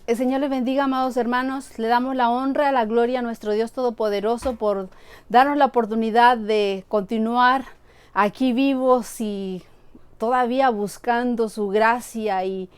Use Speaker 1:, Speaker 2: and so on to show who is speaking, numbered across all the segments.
Speaker 1: El Señor les bendiga, amados hermanos. Le damos la honra, la gloria a nuestro Dios Todopoderoso por darnos la oportunidad de continuar aquí vivos y todavía buscando su gracia y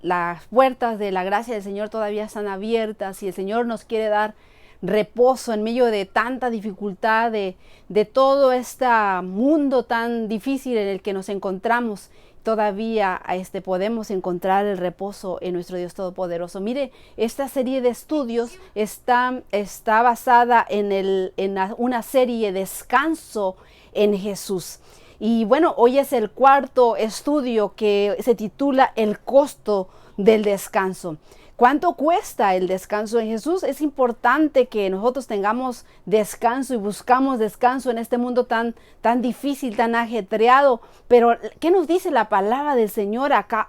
Speaker 1: las puertas de la gracia del Señor todavía están abiertas y el Señor nos quiere dar reposo en medio de tanta dificultad, de todo este mundo tan difícil en el que nos encontramos. Todavía podemos encontrar el reposo en nuestro Dios Todopoderoso. Mire, esta serie de estudios está basada en una serie Descanso en Jesús. Y bueno, hoy es el cuarto estudio que se titula El costo del descanso. ¿Cuánto cuesta el descanso en Jesús? Es importante que nosotros tengamos descanso y buscamos descanso en este mundo tan difícil, tan ajetreado. Pero, ¿qué nos dice la palabra del Señor acá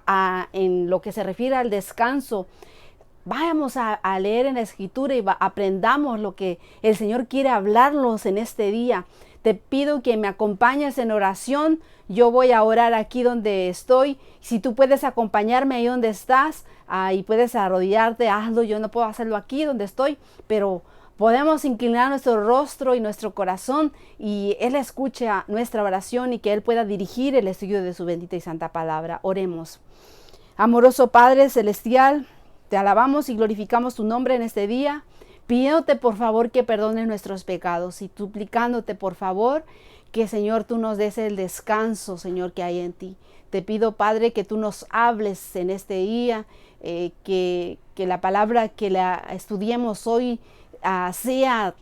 Speaker 1: en lo que se refiere al descanso? Vayamos a leer en la Escritura y aprendamos lo que el Señor quiere hablarnos en este día. Te pido que me acompañes en oración. Yo voy a orar aquí donde estoy. Si tú puedes acompañarme ahí donde estás y puedes arrodillarte, hazlo. Yo no puedo hacerlo aquí donde estoy, pero podemos inclinar nuestro rostro y nuestro corazón y Él escucha nuestra oración y que Él pueda dirigir el estudio de su bendita y santa palabra. Oremos. Amoroso Padre Celestial, te alabamos y glorificamos tu nombre en este día, pidiéndote por favor que perdones nuestros pecados y suplicándote por favor que Señor tú nos des el descanso, Señor, que hay en ti. Te pido, Padre, que tú nos hables en este día, que la palabra que la estudiemos hoy sea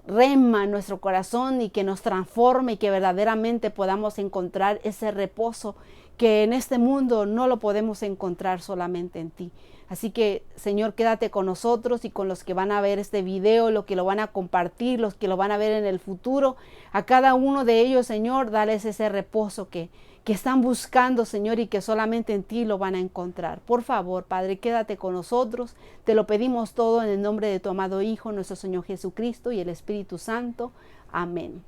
Speaker 1: rema en nuestro corazón y que nos transforme y que verdaderamente podamos encontrar ese reposo que en este mundo no lo podemos encontrar solamente en ti. Así que, Señor, quédate con nosotros y con los que van a ver este video, los que lo van a compartir, los que lo van a ver en el futuro. A cada uno de ellos, Señor, dales ese reposo que están buscando, Señor, y que solamente en ti lo van a encontrar. Por favor, Padre, quédate con nosotros. Te lo pedimos todo en el nombre de tu amado Hijo, nuestro Señor Jesucristo y el Espíritu Santo. Amén.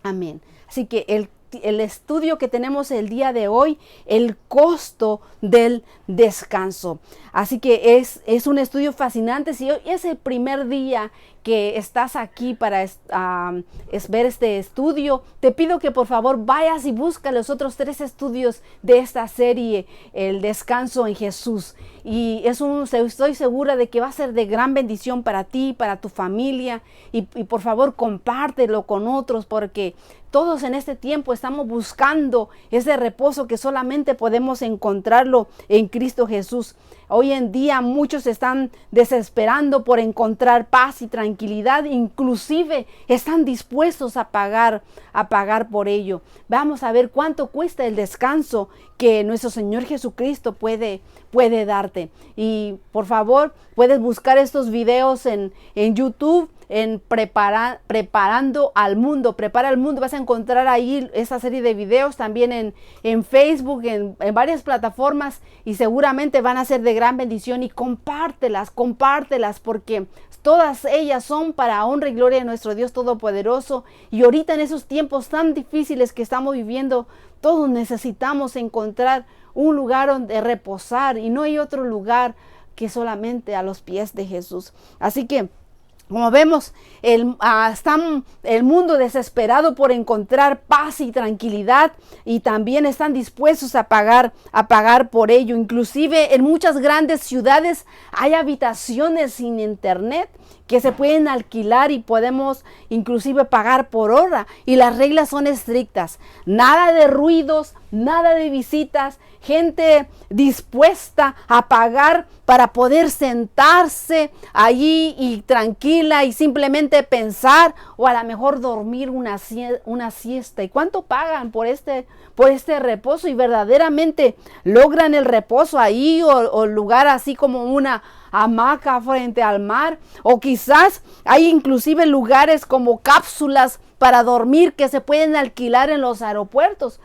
Speaker 1: Amén. Así que el estudio que tenemos el día de hoy, el costo del descanso. Así que es un estudio fascinante. Si hoy es el primer día que estás aquí para ver este estudio, te pido que por favor vayas y busca los otros 3 estudios de esta serie, el descanso en Jesús. Y estoy segura de que va a ser de gran bendición para ti, para tu familia. Y por favor compártelo con otros, porque todos en este tiempo estamos buscando ese reposo que solamente podemos encontrarlo en Cristo Jesús. Hoy en día muchos están desesperando por encontrar paz y tranquilidad, inclusive están dispuestos a pagar por ello. Vamos a ver cuánto cuesta el descanso que nuestro Señor Jesucristo puede darte. Y por favor, puedes buscar estos videos en YouTube, en Preparando al Mundo. Prepara al Mundo, vas a encontrar ahí esa serie de videos, también en Facebook, en varias plataformas, y seguramente van a ser de gran bendición. Y compártelas, porque todas ellas son para honra y gloria de nuestro Dios Todopoderoso. Y ahorita en esos tiempos tan difíciles que estamos viviendo, todos necesitamos encontrar un lugar donde reposar, y no hay otro lugar que solamente a los pies de Jesús. Así que, como vemos, está el mundo desesperado por encontrar paz y tranquilidad, y también están dispuestos a pagar por ello. Inclusive en muchas grandes ciudades hay habitaciones sin internet que se pueden alquilar y podemos inclusive pagar por hora, y las reglas son estrictas. Nada de ruidos, nada de visitas, gente dispuesta a pagar para poder sentarse allí y tranquila y simplemente pensar, o a lo mejor dormir una siesta. ¿Y cuánto pagan por este reposo? Y verdaderamente logran el reposo ahí, o lugar así como una hamaca frente al mar, o quizás hay inclusive lugares como cápsulas para dormir que se pueden alquilar en los aeropuertos.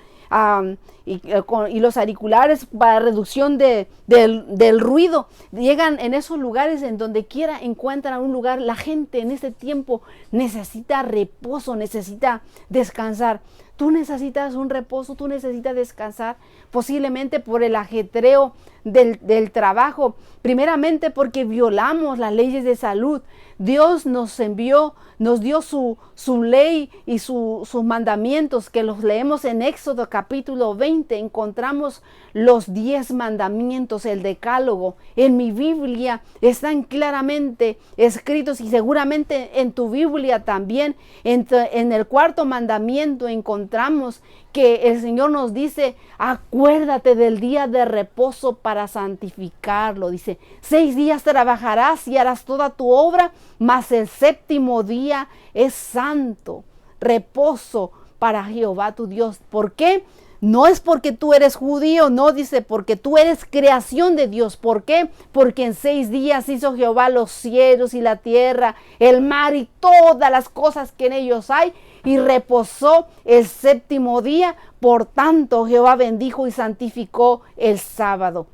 Speaker 1: y los auriculares para reducción del ruido. Llegan en esos lugares, en donde quiera encuentran un lugar. La gente en este tiempo necesita reposo, necesita descansar. Tú necesitas un reposo, tú necesitas descansar, posiblemente por el ajetreo del trabajo, primeramente porque violamos las leyes de salud. Dios nos dio su ley y sus mandamientos, que los leemos en Éxodo capítulo 20. Encontramos los 10 mandamientos, el decálogo. En mi Biblia están claramente escritos, y seguramente en tu Biblia también. En el 4.º mandamiento encontramos que el Señor nos dice: acuérdate del día de reposo para santificarlo. Dice: 6 días trabajarás y harás toda tu obra, mas el 7º día es santo, reposo para Jehová tu Dios. ¿Por qué? No es porque tú eres judío, no, dice, porque tú eres creación de Dios. ¿Por qué? Porque en 6 días hizo Jehová los cielos y la tierra, el mar y todas las cosas que en ellos hay, y reposó el 7º día. Por tanto, Jehová bendijo y santificó el sábado.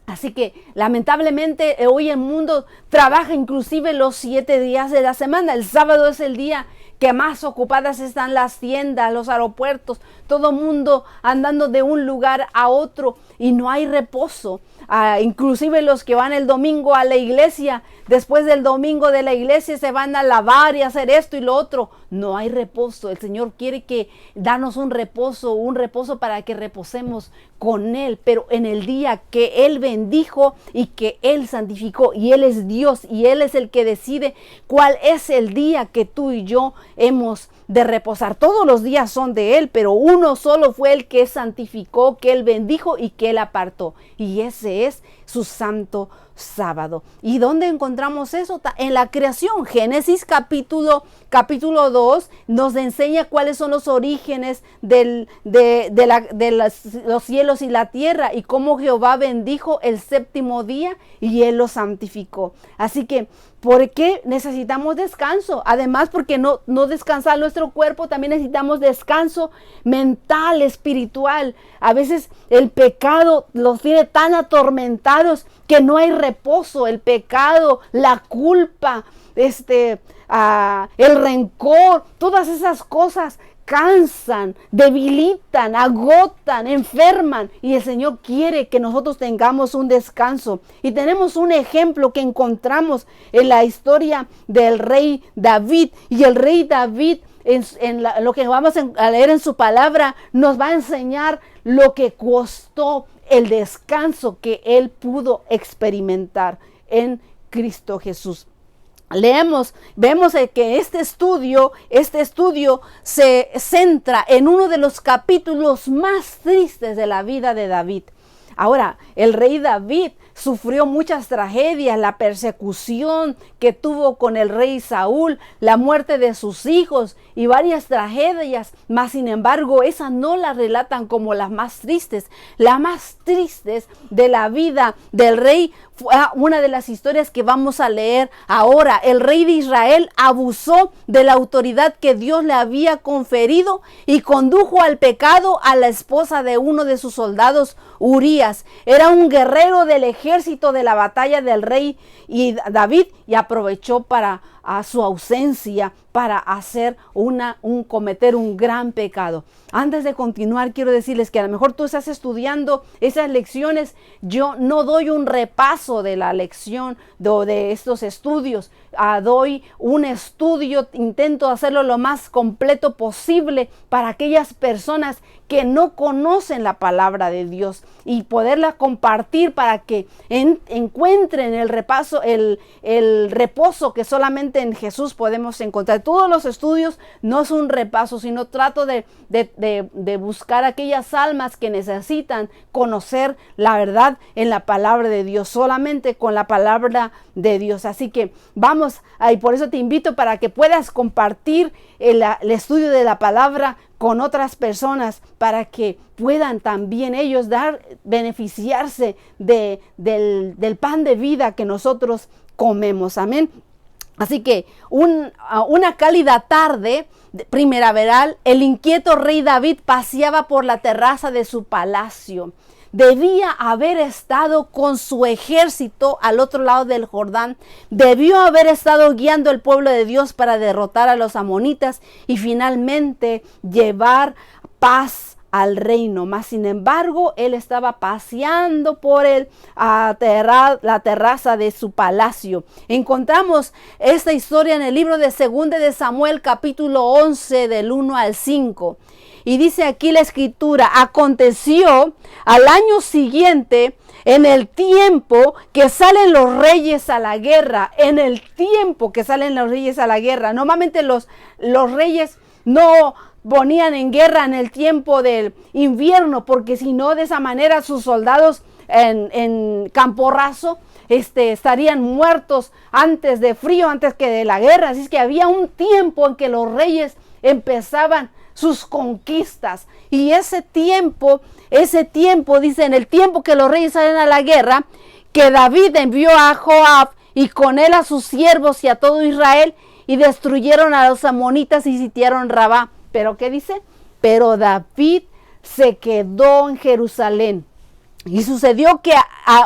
Speaker 1: Así que lamentablemente hoy el mundo trabaja inclusive los 7 días de la semana. El sábado es el día que más ocupadas están las tiendas, los aeropuertos, todo mundo andando de un lugar a otro, y no hay reposo. Inclusive los que van el domingo a la iglesia, después del domingo de la iglesia se van a lavar y hacer esto y lo otro. No hay reposo. El Señor quiere darnos un reposo para que reposemos con Él, pero en el día que Él bendijo y que Él santificó. Y Él es Dios, y Él es el que decide cuál es el día que tú y yo hemos de reposar. Todos los días son de Él, pero uno solo fue el que santificó, que Él bendijo y que Él apartó, y ese es su santo sábado. ¿Y dónde encontramos eso? En la creación. Génesis capítulo 2 nos enseña cuáles son los orígenes de los cielos y la tierra, y cómo Jehová bendijo el 7º día y Él lo santificó. Así que, ¿por qué necesitamos descanso? Además, porque no descansar nuestro cuerpo, también necesitamos descanso mental, espiritual. A veces el pecado los tiene tan atormentados que no hay reposo. El pecado, la culpa, el rencor, todas esas cosas cansan, debilitan, agotan, enferman, y el Señor quiere que nosotros tengamos un descanso. Y tenemos un ejemplo que encontramos en la historia del rey David, y el rey David, lo que vamos a leer en su palabra, nos va a enseñar lo que costó el descanso que él pudo experimentar en Cristo Jesús. Vemos que este estudio se centra en uno de los capítulos más tristes de la vida de David. Ahora, el rey David sufrió muchas tragedias: la persecución que tuvo con el rey Saúl, la muerte de sus hijos y varias tragedias, mas sin embargo esas no las relatan como las más tristes. Las más tristes de la vida del rey fue una de las historias que vamos a leer ahora. El rey de Israel abusó de la autoridad que Dios le había conferido y condujo al pecado a la esposa de uno de sus soldados, Urías. Era un guerrero del ejército de la batalla del rey David, y aprovechó para su ausencia para cometer un gran pecado. Antes de continuar, quiero decirles que a lo mejor tú estás estudiando esas lecciones. Yo no doy un repaso de la lección de estos estudios. Doy un estudio, intento hacerlo lo más completo posible para aquellas personas que no conocen la palabra de Dios, y poderla compartir para que encuentren el reposo que solamente en Jesús podemos encontrar. Todos los estudios no es un repaso, sino trato de buscar aquellas almas que necesitan conocer la verdad en la palabra de Dios, solamente con la palabra de Dios. Así que vamos, y por eso te invito para que puedas compartir el estudio de la palabra con otras personas, para que puedan también ellos beneficiarse del pan de vida que nosotros comemos. Amén. Así que una cálida tarde primaveral, el inquieto rey David paseaba por la terraza de su palacio. Debía haber estado con su ejército al otro lado del Jordán. Debió haber estado guiando al pueblo de Dios para derrotar a los amonitas y finalmente llevar paz al reino. Mas sin embargo, él estaba paseando por la terraza de su palacio. Encontramos esta historia en el libro de 2 de Samuel, capítulo 11, del 1 al 5. Y dice aquí la escritura: aconteció al año siguiente, en el tiempo que salen los reyes a la guerra, Normalmente los reyes no ponían en guerra en el tiempo del invierno, porque si no, de esa manera sus soldados en campo raso estarían muertos antes de frío, antes que de la guerra. Así es que había un tiempo en que los reyes empezaban sus conquistas, y ese tiempo dice, en el tiempo que los reyes salen a la guerra, que David envió a Joab y con él a sus siervos y a todo Israel, y destruyeron a los amonitas y sitiaron Rabá. Pero ¿qué dice? Pero David se quedó en Jerusalén. Y sucedió que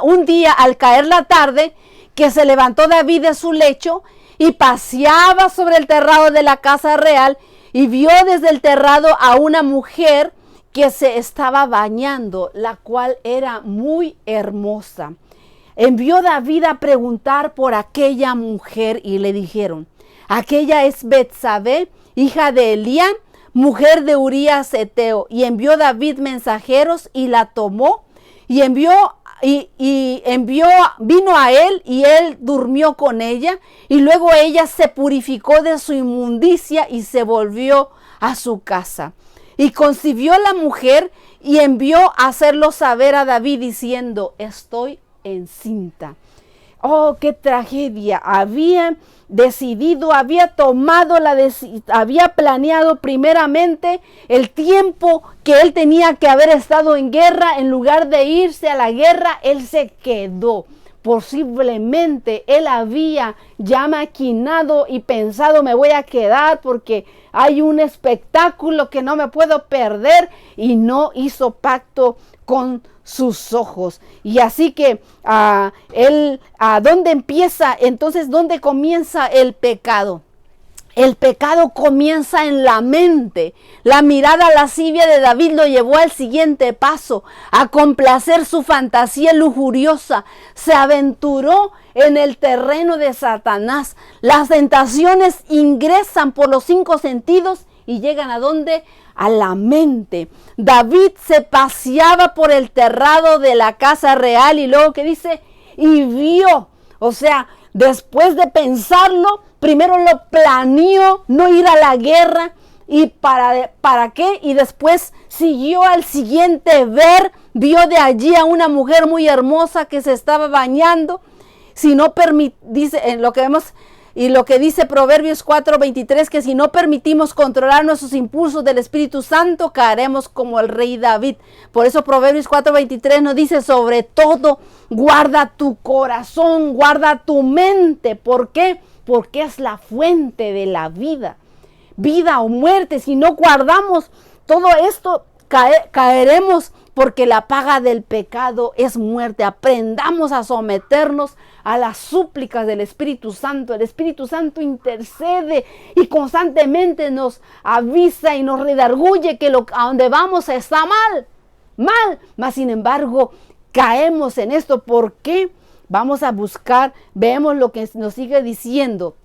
Speaker 1: un día, al caer la tarde, que se levantó David de su lecho y paseaba sobre el terrado de la casa real, y vio desde el terrado a una mujer que se estaba bañando, la cual era muy hermosa. Envió David a preguntar por aquella mujer, y le dijeron: aquella es Betsabé, hija de Elián, mujer de Urías Heteo. Y envió David mensajeros y la tomó, y vino a él, y él durmió con ella, y luego ella se purificó de su inmundicia y se volvió a su casa. Y concibió la mujer y envió a hacerlo saber a David diciendo: estoy encinta. Oh, qué tragedia. Había planeado primeramente el tiempo que él tenía que haber estado en guerra. En lugar de irse a la guerra, él se quedó. Posiblemente él había ya maquinado y pensado: me voy a quedar porque hay un espectáculo que no me puedo perder, y no hizo pacto con sus ojos. Y así que ¿dónde empieza? Entonces, ¿dónde comienza el pecado? El pecado comienza en la mente. La mirada lascivia de David lo llevó al siguiente paso, a complacer su fantasía lujuriosa. Se aventuró en el terreno de Satanás. Las tentaciones ingresan por los 5 sentidos y llegan ¿a dónde? A la mente. David se paseaba por el terrado de la casa real, y luego que dice, y vio, o sea, después de pensarlo, primero lo planeó no ir a la guerra, y para qué, y después siguió al siguiente vio de allí a una mujer muy hermosa que se estaba bañando. Si no dice en lo que vemos, y lo que dice Proverbios 4:23, que si no permitimos controlar nuestros impulsos del Espíritu Santo, caeremos como el rey David. Por eso Proverbios 4:23 nos dice: sobre todo, guarda tu corazón, guarda tu mente. ¿Por qué? Porque es la fuente de la vida. Vida o muerte. Si no guardamos todo esto, caeremos, porque la paga del pecado es muerte. Aprendamos a someternos a las súplicas del Espíritu Santo. El Espíritu Santo intercede y constantemente nos avisa y nos redarguye que a donde vamos está mal. Mas sin embargo, caemos en esto. ¿Por qué? Vamos a buscar, vemos lo que nos sigue diciendo.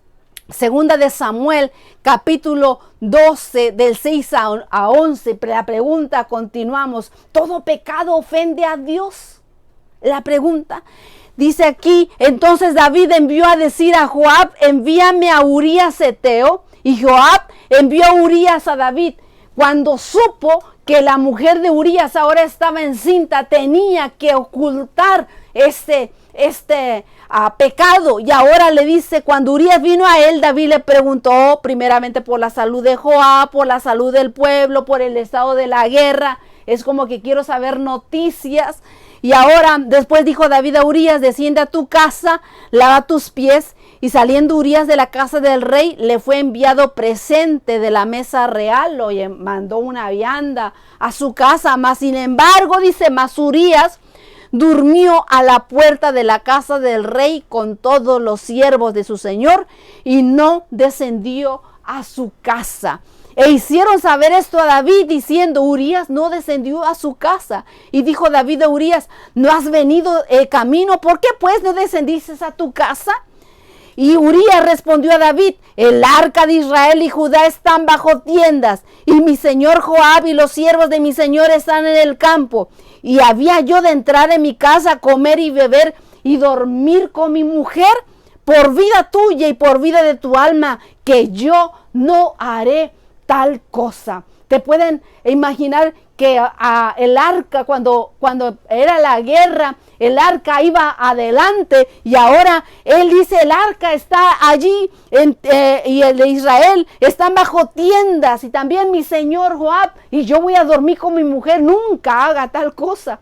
Speaker 1: 2 de Samuel, capítulo 12, del 6 a 11. La pregunta, continuamos. ¿Todo pecado ofende a Dios? La pregunta. Dice aquí: entonces David envió a decir a Joab: envíame a Urías Heteo. Y Joab envió a Urías a David. Cuando supo que la mujer de Urías ahora estaba encinta, tenía que ocultar este pecado. Y ahora le dice, cuando Urías vino a él, David le preguntó primeramente por la salud de Joab, por la salud del pueblo, por el estado de la guerra. Es como que quiero saber noticias. Y ahora después dijo David a Urías: desciende a tu casa, lava tus pies Y saliendo Urías de la casa del rey, le fue enviado presente de la mesa real, lo mandó una vianda a su casa. Mas sin embargo, dice, mas Urías durmió a la puerta de la casa del rey con todos los siervos de su señor y no descendió a su casa. E hicieron saber esto a David, diciendo, Urías no descendió a su casa. Y dijo David a Urías, ¿no has venido camino? ¿Por qué pues no descendiste a tu casa? Y Urías respondió a David, el arca de Israel y Judá están bajo tiendas, y mi señor Joab y los siervos de mi señor están en el campo. Y había yo de entrar en mi casa a comer y beber y dormir con mi mujer, por vida tuya y por vida de tu alma, que yo no haré tal cosa. Te pueden imaginar que el arca, cuando era la guerra, el arca iba adelante, y ahora él dice, el arca está allí y el de Israel están bajo tiendas, y también mi señor Joab, y yo voy a dormir con mi mujer. Nunca haga tal cosa.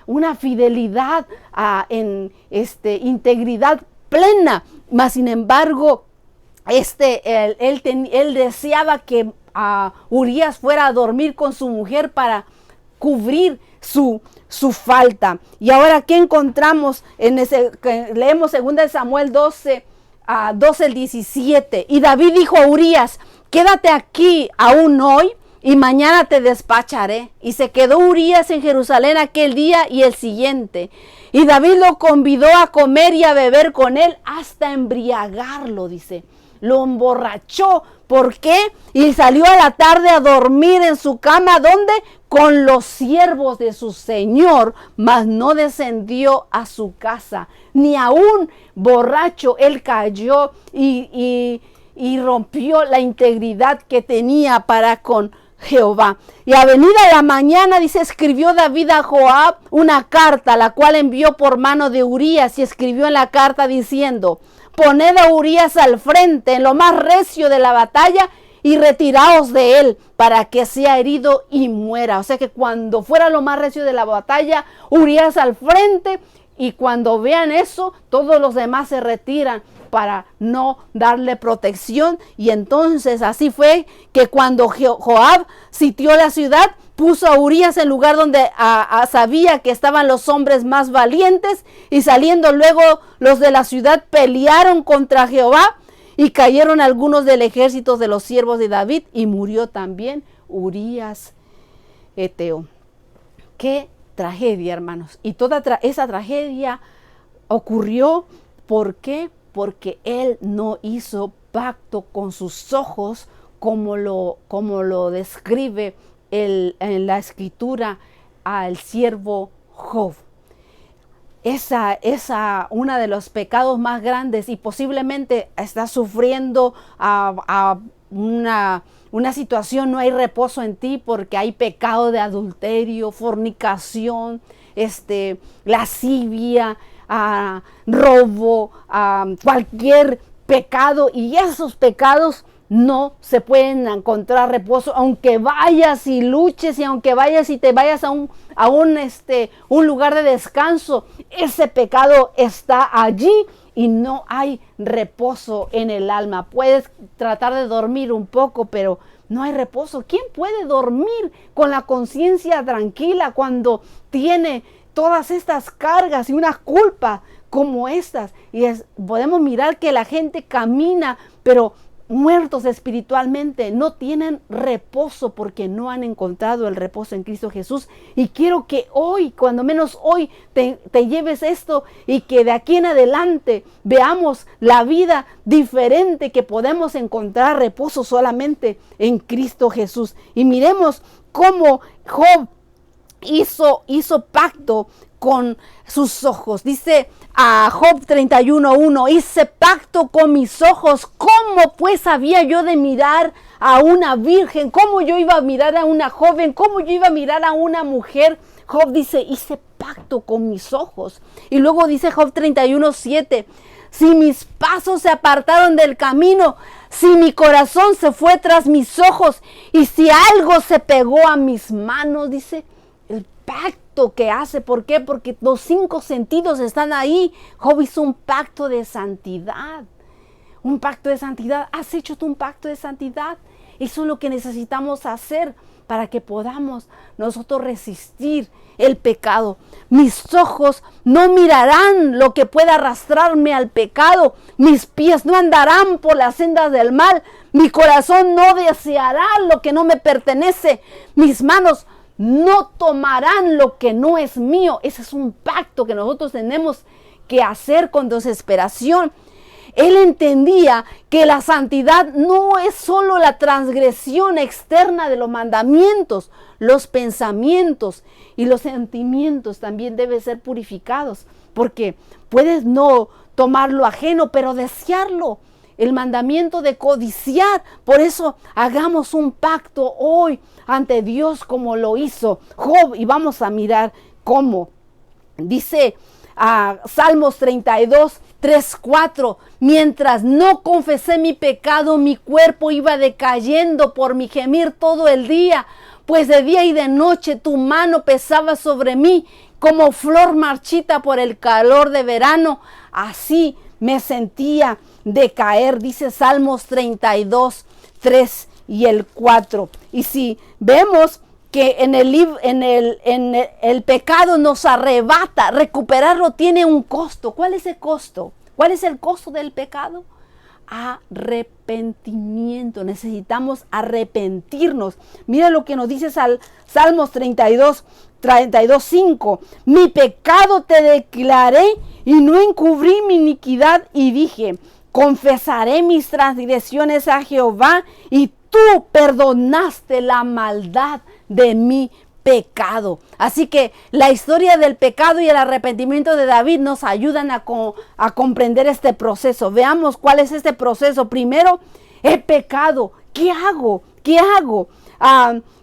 Speaker 1: Una fidelidad en integridad plena. Mas sin embargo, él deseaba que Urías fuera a dormir con su mujer para cubrir su falta. Y ahora, ¿qué encontramos? Leemos 2 Samuel 12, 12 al 17. Y David dijo a Urías, quédate aquí aún hoy y mañana te despacharé. Y se quedó Urías en Jerusalén aquel día y el siguiente. Y David lo convidó a comer y a beber con él hasta embriagarlo, dice. Lo emborrachó. ¿Por qué? Y salió a la tarde a dormir en su cama, ¿dónde? Con los siervos de su señor, mas no descendió a su casa. Ni aún borracho él cayó y rompió la integridad que tenía para con Jehová. Y a venida la mañana, dice, escribió David a Joab una carta, la cual envió por mano de Urías, y escribió en la carta diciendo, poned a Urías al frente en lo más recio de la batalla y retiraos de él para que sea herido y muera. O sea que cuando fuera lo más recio de la batalla, Urías al frente, y cuando vean eso, todos los demás se retiran para no darle protección. Y entonces así fue que cuando Joab sitió la ciudad, puso a Urías en lugar donde sabía que estaban los hombres más valientes, y saliendo luego los de la ciudad pelearon contra Jehová, y cayeron algunos del ejército de los siervos de David, y murió también Urías Eteo. Qué tragedia, hermanos. Y toda esa tragedia ocurrió, ¿por qué? Porque él no hizo pacto con sus ojos como lo describe en la escritura al siervo Job. Esa una de los pecados más grandes, y posiblemente está sufriendo una situación, no hay reposo en ti porque hay pecado de adulterio, fornicación, lascivia, robo, cualquier pecado, y esos pecados no se pueden encontrar reposo, aunque vayas y luches, y aunque vayas y te vayas a un lugar de descanso, ese pecado está allí y no hay reposo en el alma. Puedes tratar de dormir un poco, pero no hay reposo. ¿Quién puede dormir con la conciencia tranquila cuando tiene todas estas cargas y una culpa como estas? Y podemos mirar que la gente camina, pero muertos espiritualmente, no tienen reposo porque no han encontrado el reposo en Cristo Jesús. Y quiero que hoy, cuando menos hoy, te lleves esto, y que de aquí en adelante veamos la vida diferente, que podemos encontrar reposo solamente en Cristo Jesús. Y miremos cómo Job hizo pacto con sus ojos. Dice a Job 31:1, hice pacto con mis ojos. ¿Cómo pues había yo de mirar a una virgen? ¿Cómo yo iba a mirar a una joven? ¿Cómo yo iba a mirar a una mujer? Job dice, hice pacto con mis ojos. Y luego dice Job 31:7, si mis pasos se apartaron del camino, si mi corazón se fue tras mis ojos, y si algo se pegó a mis manos, dice, el pacto pacto que hace. ¿Por qué? Porque los 5 sentidos están ahí. Job hizo un pacto de santidad. Un pacto de santidad. ¿Has hecho tú un pacto de santidad? Eso es lo que necesitamos hacer para que podamos nosotros resistir el pecado. Mis ojos no mirarán lo que pueda arrastrarme al pecado. Mis pies no andarán por las sendas del mal. Mi corazón no deseará lo que no me pertenece. Mis manos no tomarán lo que no es mío. Ese es un pacto que nosotros tenemos que hacer con desesperación. Él entendía que la santidad no es solo la transgresión externa de los mandamientos, los pensamientos y los sentimientos también deben ser purificados, porque puedes no tomar lo ajeno, pero desearlo. El mandamiento de codiciar. Por eso hagamos un pacto hoy ante Dios como lo hizo Job, y vamos a mirar cómo. Dice Salmos 32, 3, 4. Mientras no confesé mi pecado, mi cuerpo iba decayendo por mi gemir todo el día, pues de día y de noche tu mano pesaba sobre mí, como flor marchita por el calor de verano. Así me sentía decaer, dice Salmos 32, 3 y el 4. Y si vemos que el pecado nos arrebata, recuperarlo tiene un costo. ¿Cuál es el costo? ¿Cuál es el costo del pecado? Arrepentimiento. Necesitamos arrepentirnos. Mira lo que nos dice Salmos 32, 5. Mi pecado te declaré y no encubrí mi iniquidad, y dije, confesaré mis transgresiones a Jehová, y tú perdonaste la maldad de mi pecado. Así que la historia del pecado y el arrepentimiento de David nos ayudan a comprender este proceso. Veamos cuál es este proceso. Primero, he pecado. ¿Qué hago? ¿Qué hago?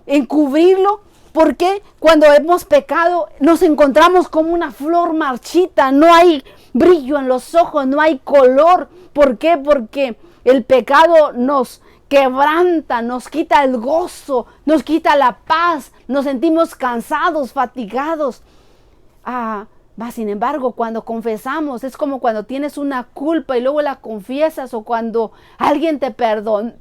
Speaker 1: Encubrirlo. Porque cuando hemos pecado nos encontramos como una flor marchita. No hay brillo en los ojos, no hay color. ¿Por qué? Porque el pecado nos quebranta, nos quita el gozo, nos quita la paz, nos sentimos cansados, fatigados. Sin embargo, cuando confesamos, es como cuando tienes una culpa y luego la confiesas, o cuando alguien te perdonó,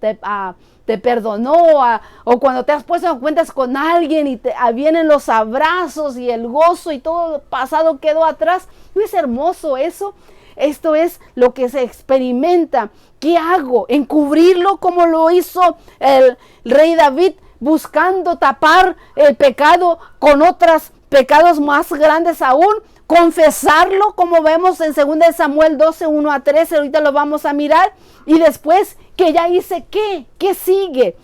Speaker 1: o cuando te has puesto en cuentas con alguien y vienen los abrazos y el gozo y todo lo pasado quedó atrás. ¿No es hermoso eso? Esto es lo que se experimenta. ¿Qué hago? ¿Encubrirlo como lo hizo el rey David, buscando tapar el pecado con otros pecados más grandes aún? ¿Confesarlo como vemos en 2 Samuel 12, 1 a 13? Ahorita lo vamos a mirar. Y después que ya hice, ¿qué? ¿Qué sigue?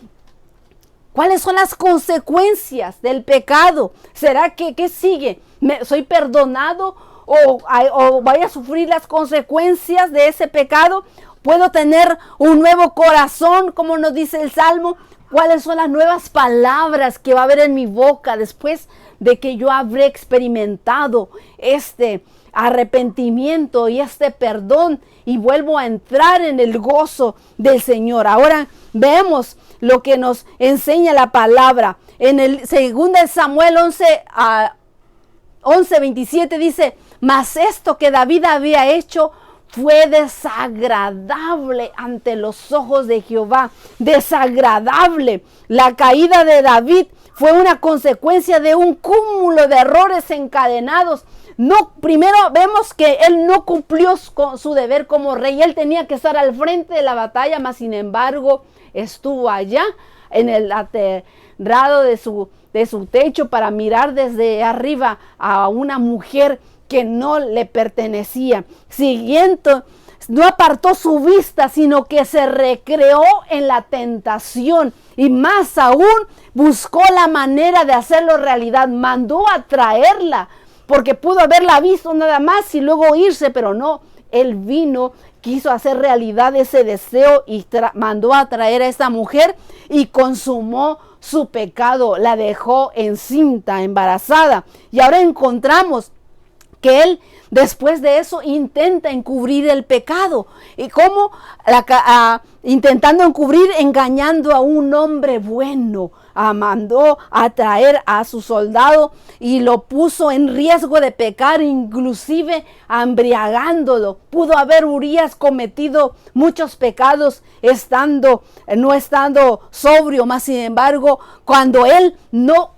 Speaker 1: ¿Cuáles son las consecuencias del pecado? ¿Será que qué sigue? ¿Soy perdonado o voy a sufrir las consecuencias de ese pecado? ¿Puedo tener un nuevo corazón, como nos dice el Salmo? ¿Cuáles son las nuevas palabras que va a haber en mi boca después de que yo habré experimentado este arrepentimiento y este perdón y vuelvo a entrar en el gozo del Señor? Ahora vemos lo que nos enseña la palabra. En el 2 Samuel 11:27 dice, mas esto que David había hecho fue desagradable ante los ojos de Jehová. Desagradable. La caída de David fue una consecuencia de un cúmulo de errores encadenados. Primero vemos que él no cumplió con su deber como rey. Él tenía que estar al frente de la batalla, mas sin embargo estuvo allá en el aterrado de su techo para mirar desde arriba a una mujer que no le pertenecía. Siguiente, no apartó su vista, sino que se recreó en la tentación, y más aún buscó la manera de hacerlo realidad. Mandó a traerla, porque pudo haberla visto nada más y luego irse, pero no, él vino, quiso hacer realidad ese deseo y mandó a traer a esa mujer y consumó su pecado, la dejó encinta, embarazada. Y ahora encontramos que él después de eso intenta encubrir el pecado. ¿Y cómo? Intentando encubrir, engañando a un hombre bueno, mandó a traer a su soldado y lo puso en riesgo de pecar, inclusive embriagándolo. Pudo haber Urías cometido muchos pecados no estando sobrio, mas sin embargo, cuando él no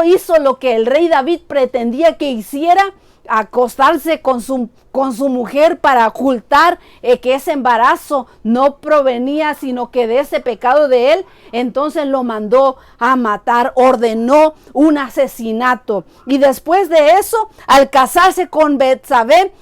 Speaker 1: hizo lo que el rey David pretendía que hiciera, acostarse con su mujer para ocultar que ese embarazo no provenía sino que de ese pecado de él, entonces lo mandó a matar, ordenó un asesinato. Y después de eso, al casarse con Betsabé,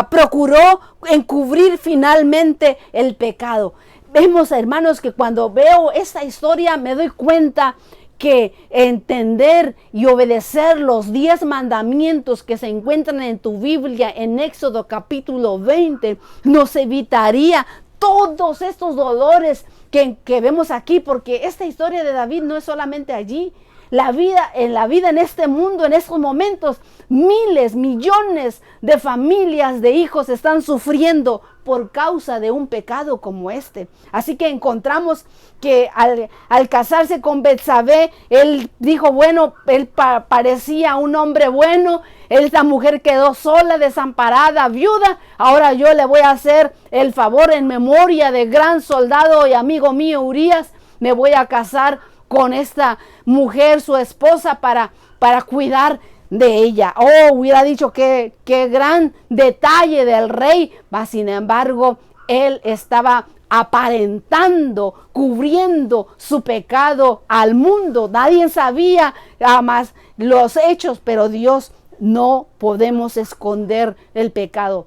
Speaker 1: procuró encubrir finalmente el pecado. Vemos, hermanos, que cuando veo esta historia me doy cuenta que entender y obedecer los 10 mandamientos que se encuentran en tu Biblia en Éxodo capítulo 20 nos evitaría todos estos dolores que vemos aquí, porque esta historia de David no es solamente allí. La vida en este mundo, en estos momentos, miles, millones de familias, de hijos están sufriendo por causa de un pecado como este. Así que encontramos que al casarse con Betsabé, él dijo, bueno, él parecía un hombre bueno, esta mujer quedó sola, desamparada, viuda, ahora yo le voy a hacer el favor en memoria de gran soldado y amigo mío Urías, me voy a casar con esta mujer, su esposa, para cuidar de ella. Oh, hubiera dicho qué gran detalle del rey. Sin embargo, él estaba aparentando, cubriendo su pecado al mundo. Nadie sabía más los hechos, pero Dios no podemos esconder el pecado.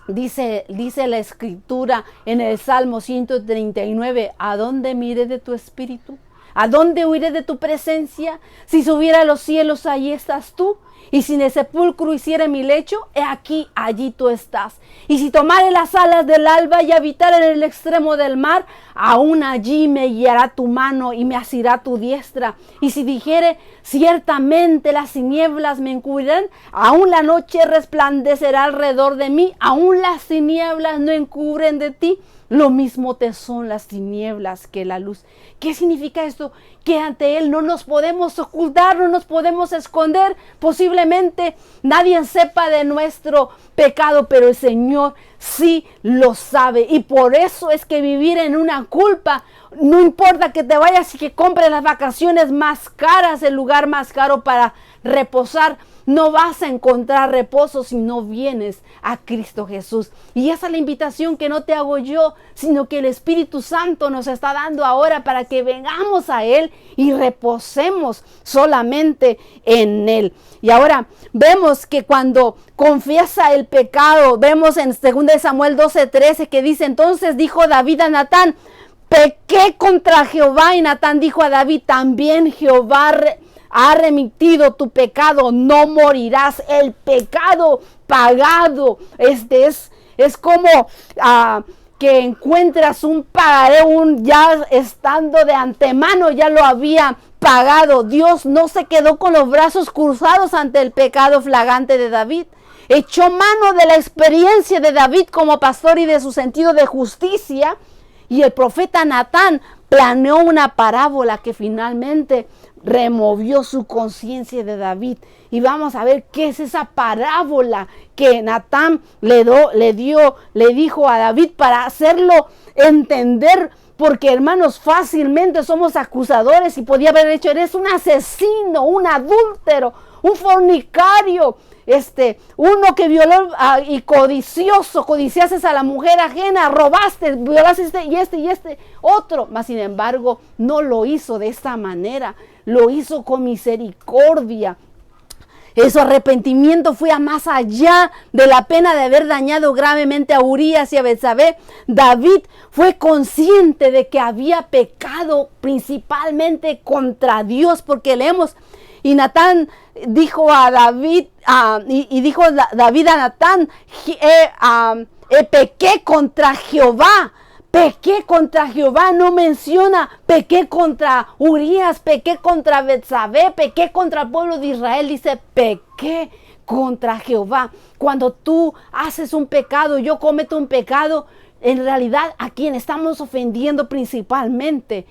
Speaker 1: Dice la escritura en el Salmo 139, ¿a dónde mire de tu espíritu? ¿A dónde huiré de tu presencia? Si subiera a los cielos, allí estás tú. Y si en el sepulcro hiciera mi lecho, he aquí, allí tú estás. Y si tomare las alas del alba y habitara en el extremo del mar, aún allí me guiará tu mano y me asirá tu diestra. Y si dijere, ciertamente las tinieblas me encubrirán, aún la noche resplandecerá alrededor de mí, aún las tinieblas no encubren de ti. Lo mismo te son las tinieblas que la luz. ¿Qué significa esto? Que ante Él no nos podemos ocultar, no nos podemos esconder. Posiblemente nadie sepa de nuestro pecado, pero el Señor sí lo sabe. Y por eso es que vivir en una culpa, no importa que te vayas y que compres las vacaciones más caras, el lugar más caro para reposar, no vas a encontrar reposo si no vienes a Cristo Jesús. Y esa es la invitación que no te hago yo, sino que el Espíritu Santo nos está dando ahora para que vengamos a Él y reposemos solamente en Él. Y ahora vemos que cuando confiesa el pecado, vemos en 2 Samuel 12:13 que dice, entonces dijo David a Natán, pequé contra Jehová, y Natán dijo a David, también Jehová ha remitido tu pecado, no morirás. El pecado pagado, es como que encuentras un pagaré, ya estando de antemano, ya lo había pagado. Dios no se quedó con los brazos cruzados ante el pecado flagrante de David. Echó mano de la experiencia de David como pastor y de su sentido de justicia. Y el profeta Natán planeó una parábola que finalmente removió su conciencia de David. Y vamos a ver qué es esa parábola que Natán le dijo a David para hacerlo entender. Porque, hermanos, fácilmente somos acusadores y podía haber hecho, eres un asesino, un adúltero, un fornicario, uno que violó y codiciaste a la mujer ajena, robaste, violaste y otro. Mas sin embargo, no lo hizo de esta manera, lo hizo con misericordia. Su arrepentimiento fue a más allá de la pena de haber dañado gravemente a Urías y a Betsabé. David fue consciente de que había pecado principalmente contra Dios, porque leemos, y Natán dijo a David, dijo David a Natán, pequé contra Jehová. Pequé contra Jehová, no menciona, pequé contra Urías, pequé contra Betsabé, pequé contra el pueblo de Israel, dice pequé contra Jehová. Cuando tú haces un pecado, yo cometo un pecado, en realidad a quien estamos ofendiendo principalmente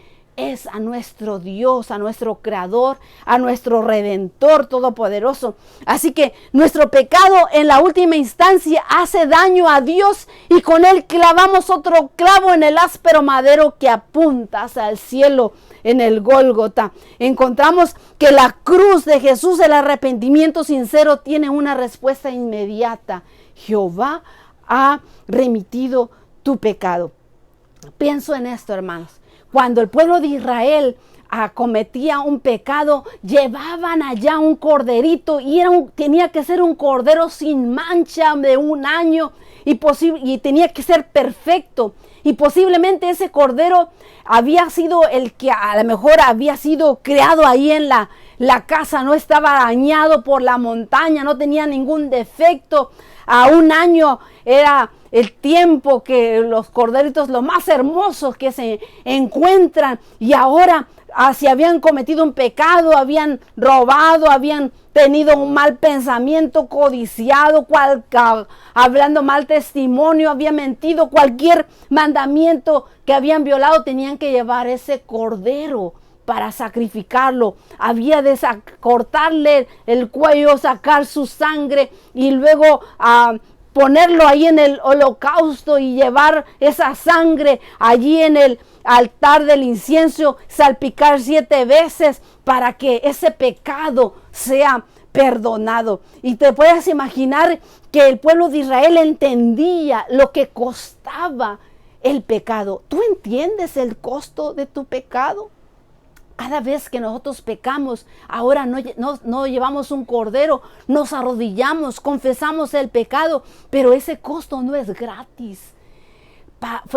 Speaker 1: es a nuestro Dios, a nuestro Creador, a nuestro Redentor Todopoderoso. Así que nuestro pecado en la última instancia hace daño a Dios y con él clavamos otro clavo en el áspero madero que apunta hacia el cielo en el Gólgota. Encontramos que la cruz de Jesús, el arrepentimiento sincero, tiene una respuesta inmediata. Jehová ha remitido tu pecado. Pienso en esto, hermanos. Cuando el pueblo de Israel cometía un pecado, llevaban allá un corderito y tenía que ser un cordero sin mancha de 1 año y tenía que ser perfecto. Y posiblemente ese cordero había sido el que a lo mejor había sido creado ahí en la casa, no estaba dañado por la montaña, no tenía ningún defecto. A 1 año era el tiempo que los corderitos, los más hermosos que se encuentran, y ahora si habían cometido un pecado, habían robado, habían tenido un mal pensamiento, codiciado, hablando mal testimonio, habían mentido, cualquier mandamiento que habían violado, tenían que llevar ese cordero para sacrificarlo. Había de cortarle el cuello, sacar su sangre y luego ponerlo ahí en el holocausto y llevar esa sangre allí en el altar del incienso, salpicar 7 veces para que ese pecado sea perdonado. Y te puedes imaginar que el pueblo de Israel entendía lo que costaba el pecado. ¿Tú entiendes el costo de tu pecado? Cada vez que nosotros pecamos, ahora no llevamos un cordero, nos arrodillamos, confesamos el pecado, pero ese costo no es gratis.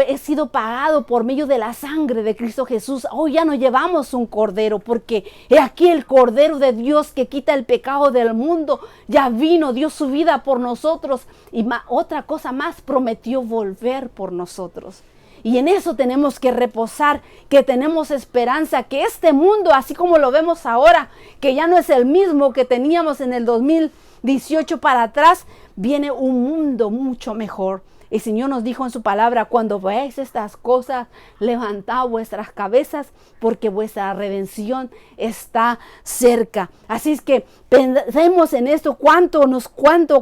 Speaker 1: He sido pagado por medio de la sangre de Cristo Jesús. Hoy ya no llevamos un cordero, porque he aquí el Cordero de Dios que quita el pecado del mundo. Ya vino, dio su vida por nosotros y otra cosa más, prometió volver por nosotros. Y en eso tenemos que reposar, que tenemos esperanza, que este mundo, así como lo vemos ahora, que ya no es el mismo que teníamos en el 2018 para atrás, viene un mundo mucho mejor. El Señor nos dijo en su palabra: cuando veáis estas cosas, levantad vuestras cabezas, porque vuestra redención está cerca. Así es que pensemos en esto, cuánto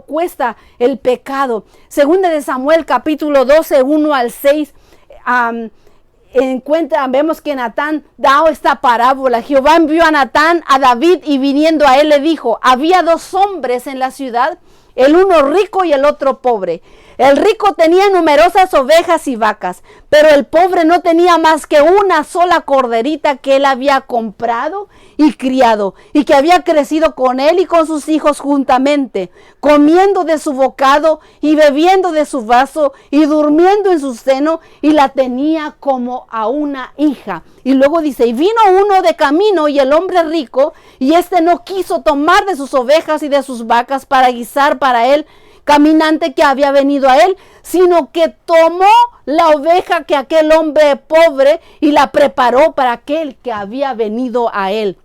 Speaker 1: cuesta el pecado. Segunda de Samuel, capítulo 12, 1 al 6, vemos que Natán da esta parábola. Jehová envió a Natán a David y viniendo a él le dijo: había 2 hombres en la ciudad, el uno rico y el otro pobre. El rico tenía numerosas ovejas y vacas, pero el pobre no tenía más que una sola corderita que él había comprado y criado, y que había crecido con él y con sus hijos juntamente, comiendo de su bocado y bebiendo de su vaso y durmiendo en su seno, y la tenía como a una hija. Y luego dice: y vino uno de camino y el hombre rico, y éste no quiso tomar de sus ovejas y de sus vacas para guisar para él caminante que había venido a él, sino que tomó la oveja que aquel hombre pobre y la preparó para aquel que había venido a él.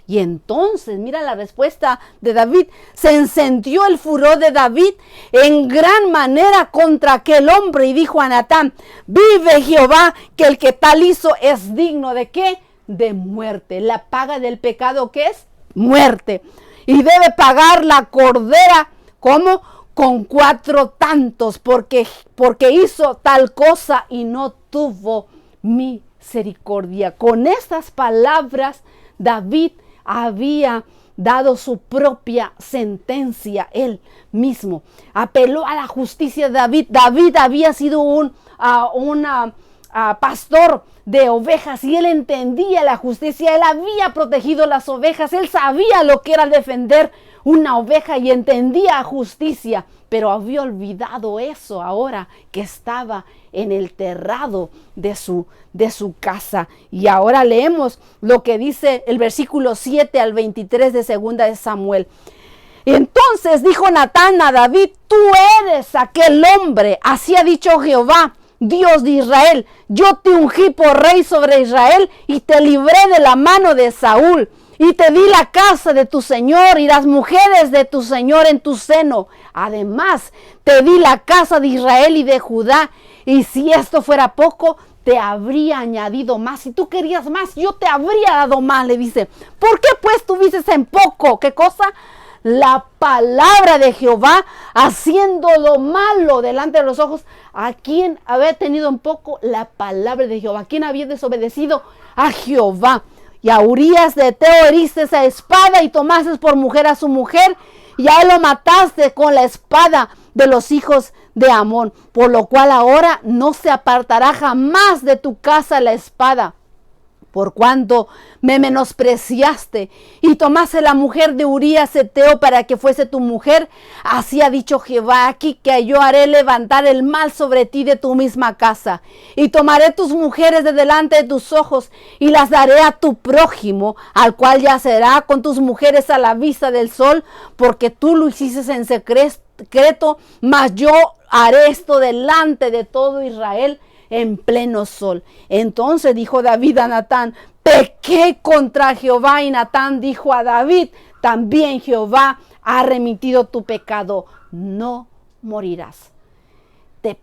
Speaker 1: Y entonces, mira la respuesta de David: se encendió el furor de David en gran manera contra aquel hombre y dijo a Natán: vive Jehová, que el que tal hizo es digno ¿de qué? De muerte. La paga del pecado, ¿qué es? Muerte. Y debe pagar la cordera, ¿cómo? Con 4 tantos, porque hizo tal cosa y no tuvo misericordia. Con estas palabras, David había dado su propia sentencia él mismo. Apeló a la justicia de David. David había sido un pastor de ovejas y él entendía la justicia. Él había protegido las ovejas. Él sabía lo que era defender una oveja y entendía justicia, pero había olvidado eso ahora que estaba en el terrado de su casa. Y ahora leemos lo que dice el versículo 7 al 23 de segunda de Samuel. Entonces dijo Natán a David: tú eres aquel hombre, así ha dicho Jehová, Dios de Israel: yo te ungí por rey sobre Israel y te libré de la mano de Saúl. Y te di la casa de tu señor y las mujeres de tu señor en tu seno. Además, te di la casa de Israel y de Judá. Y si esto fuera poco, te habría añadido más. Si tú querías más, yo te habría dado más, le dice. ¿Por qué pues tuviste en poco? ¿Qué cosa? La palabra de Jehová, haciendo lo malo delante de los ojos. ¿A quién había tenido en poco? La palabra de Jehová. ¿A quién había desobedecido? A Jehová. Y a Urías de Eteo heriste esa espada y tomaste por mujer a su mujer, y a él lo mataste con la espada de los hijos de Amón, por lo cual ahora no se apartará jamás de tu casa la espada, por cuanto me menospreciaste y tomaste la mujer de Urías Eteo para que fuese tu mujer. Así ha dicho Jehová aquí, que yo haré levantar el mal sobre ti de tu misma casa, y tomaré tus mujeres de delante de tus ojos y las daré a tu prójimo, al cual yacerá con tus mujeres a la vista del sol, porque tú lo hiciste en secreto, mas yo haré esto delante de todo Israel en pleno sol. Entonces dijo David a Natán: pequé contra Jehová. Y Natán dijo a David: también Jehová ha remitido tu pecado, no morirás. Te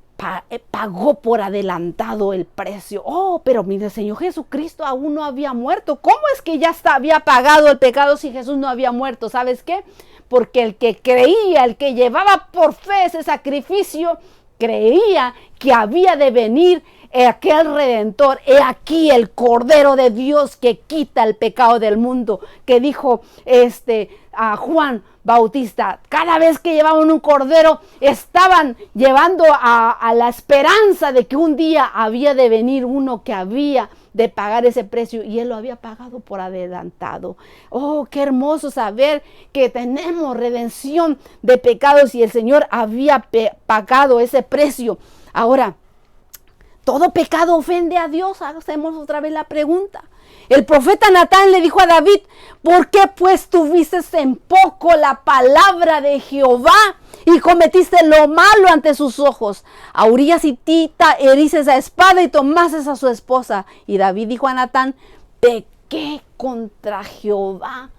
Speaker 1: pagó por adelantado el precio. Oh, pero mire, el Señor Jesucristo aún no había muerto. ¿Cómo es que ya había pagado el pecado si Jesús no había muerto? ¿Sabes qué? Porque el que creía, el que llevaba por fe ese sacrificio, creía que había de venir aquel Redentor. He aquí el Cordero de Dios que quita el pecado del mundo, que dijo a Juan Bautista. Cada vez que llevaban un cordero, estaban llevando a la esperanza de que un día había de venir uno que había de pagar ese precio, y él lo había pagado por adelantado. Oh, qué hermoso saber que tenemos redención de pecados y el Señor había pagado ese precio. Ahora, ¿todo pecado ofende a Dios? Hacemos otra vez la pregunta. El profeta Natán le dijo a David: ¿por qué pues tuviste en poco la palabra de Jehová y cometiste lo malo ante sus ojos? A Urías hitita heriste a espada y tomaste a su esposa. Y David dijo a Natán: pequé contra Jehová.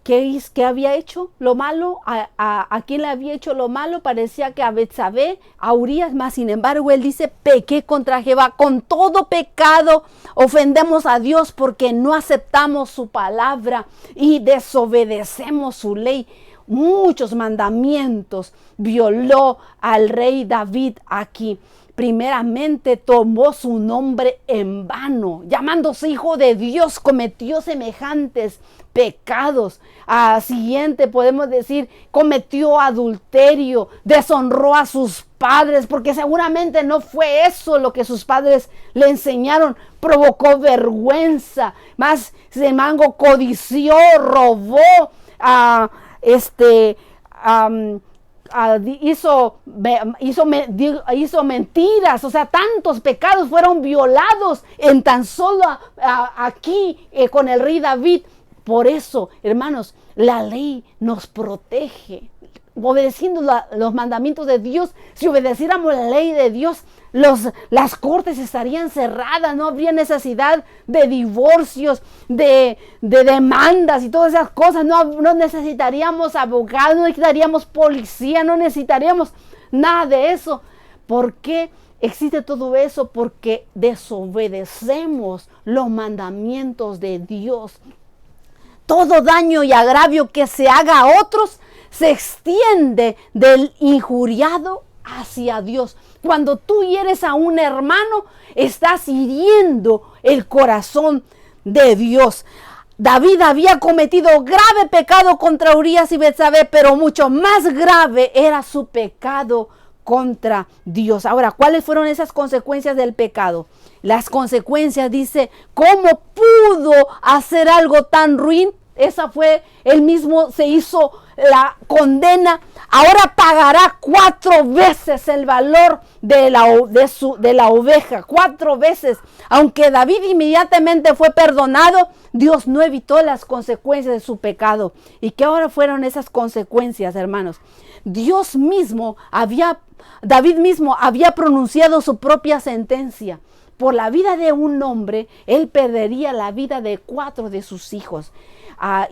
Speaker 1: ¿Qué había hecho lo malo? ¿A quién le había hecho lo malo? Parecía que a Betsabé, a Urías, más sin embargo él dice: pequé contra Jehová. Con todo pecado ofendemos a Dios porque no aceptamos su palabra y desobedecemos su ley. Muchos mandamientos violó al rey David aquí. Primeramente tomó su nombre en vano, llamándose hijo de Dios, cometió semejantes pecados. Siguiente podemos decir, cometió adulterio, deshonró a sus padres, porque seguramente no fue eso lo que sus padres le enseñaron. Provocó vergüenza, más sin embargo codició, robó, hizo mentiras. O sea, tantos pecados fueron violados en tan solo aquí con el rey David. Por eso, hermanos, la ley nos protege. Obedeciendo los mandamientos de Dios, si obedeciéramos la ley de Dios, las cortes estarían cerradas, no habría necesidad de divorcios, de demandas y todas esas cosas. No necesitaríamos abogados, no necesitaríamos policía, no necesitaríamos nada de eso. ¿Por qué existe todo eso? Porque desobedecemos los mandamientos de Dios. Todo daño y agravio que se haga a otros se extiende del injuriado hacia Dios. Cuando tú hieres a un hermano, estás hiriendo el corazón de Dios. David había cometido grave pecado contra Urías y Betsabé, pero mucho más grave era su pecado contra Dios. Ahora, ¿cuáles fueron esas consecuencias del pecado? Las consecuencias, dice, ¿cómo pudo hacer algo tan ruin? Esa fue, él mismo se hizo la condena. Ahora pagará 4 veces el valor de la oveja, 4 veces. Aunque David inmediatamente fue perdonado, Dios no evitó las consecuencias de su pecado. ¿Y qué ahora fueron esas consecuencias, hermanos? David mismo había pronunciado su propia sentencia. Por la vida de un hombre, él perdería la vida de 4 de sus hijos.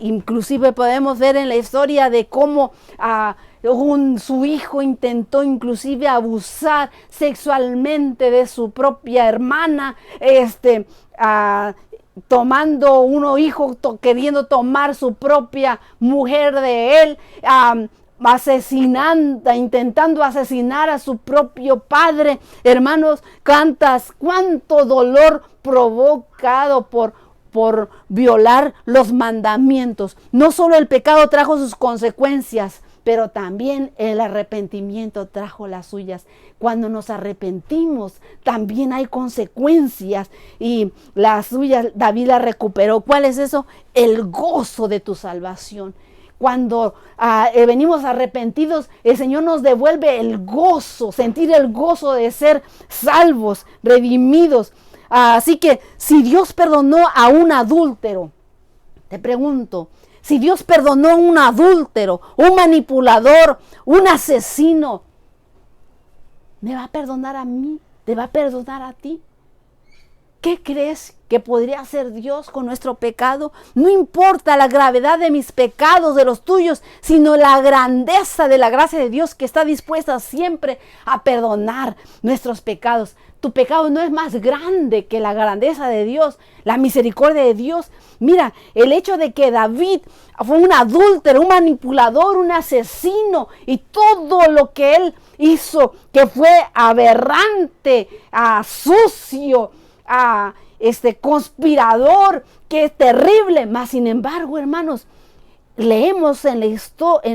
Speaker 1: Inclusive podemos ver en la historia de cómo su hijo intentó inclusive abusar sexualmente de su propia hermana, tomando uno hijo, queriendo tomar su propia mujer de él, asesinando, intentando asesinar a su propio padre. Hermanos, cuánto dolor provocado por violar los mandamientos. No solo el pecado trajo sus consecuencias, pero también el arrepentimiento trajo las suyas. Cuando nos arrepentimos, también hay consecuencias, y las suyas David la recuperó. ¿Cuál es eso? El gozo de tu salvación. Cuando venimos arrepentidos, el Señor nos devuelve el gozo, sentir el gozo de ser salvos, redimidos. Así que si Dios perdonó a un adúltero, te pregunto, si Dios perdonó a un adúltero, un manipulador, un asesino, ¿me va a perdonar a mí? ¿Te va a perdonar a ti? ¿Qué crees que podría hacer Dios con nuestro pecado? No importa la gravedad de mis pecados, de los tuyos, sino la grandeza de la gracia de Dios, que está dispuesta siempre a perdonar nuestros pecados. Tu pecado no es más grande que la grandeza de Dios, la misericordia de Dios. Mira, el hecho de que David fue un adúltero, un manipulador, un asesino, y todo lo que él hizo, que fue aberrante, sucio, conspirador, que es terrible. Mas sin embargo, hermanos, leemos en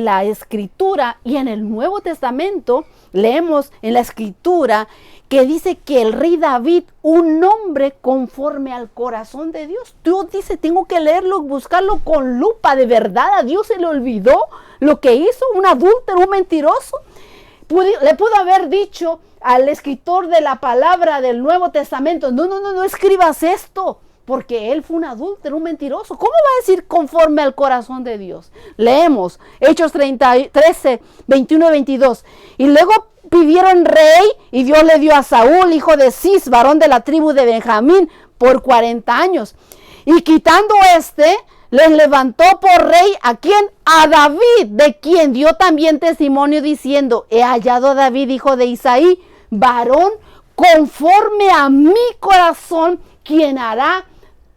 Speaker 1: la Escritura y en el Nuevo Testamento, leemos en la Escritura que dice que el rey David, un hombre conforme al corazón de Dios. Dios dice, tengo que leerlo, buscarlo con lupa. ¿De verdad a Dios se le olvidó lo que hizo? ¿Un adúltero, un mentiroso? Le pudo haber dicho al escritor de la palabra del Nuevo Testamento, no escribas esto, porque él fue un adúltero, un mentiroso. ¿Cómo va a decir conforme al corazón de Dios? Leemos Hechos 13, 21 y 22. Y luego pidieron rey, y Dios le dio a Saúl, hijo de Cis, varón de la tribu de Benjamín, por 40 años. Y quitando les levantó por rey, ¿a quién? A David, de quien dio también testimonio diciendo, he hallado a David, hijo de Isaí, varón conforme a mi corazón, quien hará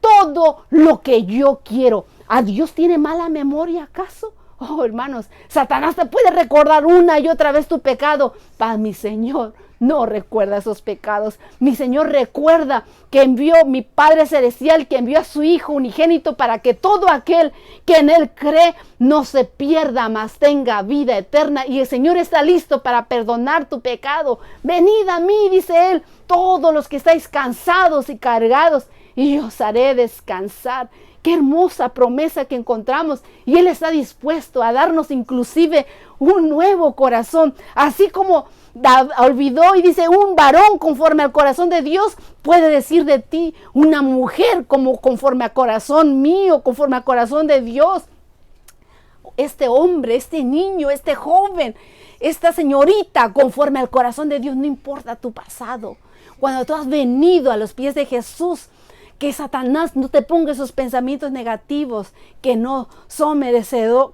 Speaker 1: todo lo que yo quiero. ¿A Dios tiene mala memoria acaso? Oh, hermanos, Satanás te puede recordar una y otra vez tu pecado. Para mi Señor no recuerda esos pecados. Mi Señor recuerda que envió mi Padre Celestial, que envió a su Hijo unigénito para que todo aquel que en Él cree no se pierda, mas tenga vida eterna. Y el Señor está listo para perdonar tu pecado. Venid a mí, dice Él, todos los que estáis cansados y cargados, y yo os haré descansar. Qué hermosa promesa que encontramos. Y Él está dispuesto a darnos inclusive un nuevo corazón. Así como olvidó y dice un varón conforme al corazón de Dios, puede decir de ti una mujer como conforme al corazón mío, conforme al corazón de Dios. Este hombre, este niño, este joven, esta señorita conforme al corazón de Dios. No importa tu pasado. Cuando tú has venido a los pies de Jesús, que Satanás no te ponga esos pensamientos negativos que no son merecemos,